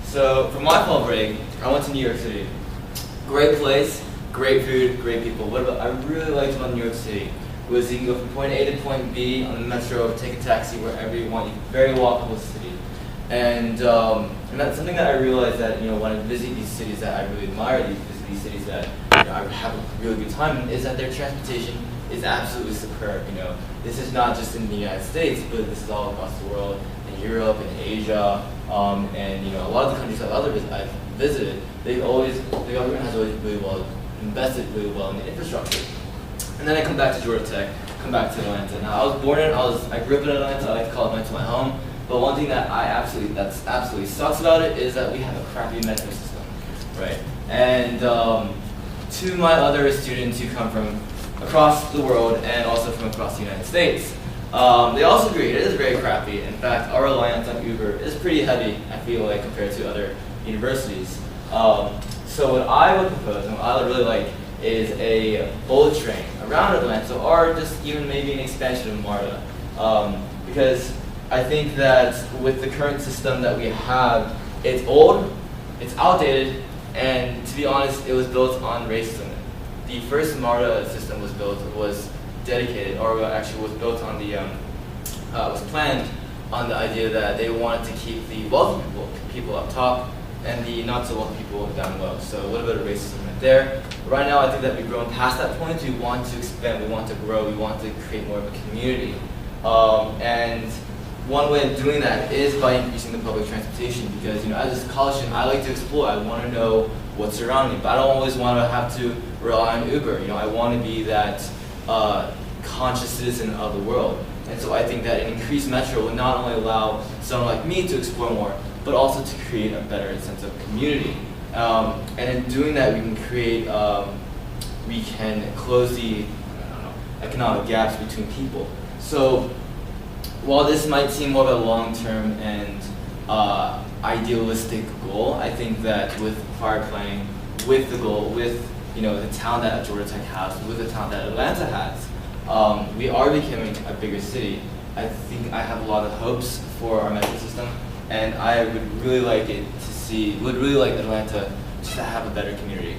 So for my fall break, I went to New York City. Great place, great food, great people. What I really liked about New York City was you can go from point A to point B on the metro, take a taxi wherever you want. Very walkable city. And that's something that I realized that when I visit these cities that I really admire, these cities that I have a really good time in, is that their transportation is absolutely superb. This is not just in the United States, but this is all across the world, in Europe, in Asia, and a lot of the countries I've visited, the government has always invested really well in the infrastructure. And then I come back to Georgia Tech, come back to Atlanta. Now I grew up in Atlanta. I like to call Atlanta my home. But one thing that absolutely sucks about it is that we have a crappy metro system, right? And to my other students who come from across the world and also from across the United States, they also agree it is very crappy. In fact, our reliance on Uber is pretty heavy, I feel like, compared to other universities. So what I would propose, and what I would really like, is a bullet train around Atlanta, or just even maybe an expansion of MARTA. Because I think that with the current system that we have, it's old, it's outdated, and to be honest, it was built on racism. The first MARTA system was dedicated, or actually was built on was planned on the idea that they wanted to keep the wealthy people up top and the not so wealthy people down low. So a little bit of racism right there. Right now, I think that we've grown past that point. We want to expand, we want to grow, we want to create more of a community. And one way of doing that is by increasing the public transportation, because as a college student, I like to explore. I want to know what's around me, but I don't always want to have to rely on Uber. I want to be that conscious citizen of the world. And so I think that an increased metro will not only allow someone like me to explore more, but also to create a better sense of community. And in doing that, we can close the economic gaps between people. So while this might seem more of a long-term and idealistic goal, I think that with prior planning, with the goal, with the talent that Georgia Tech has, with the talent that Atlanta has, we are becoming a bigger city. I think I have a lot of hopes for our metro system, and I would really like Atlanta just to have a better community.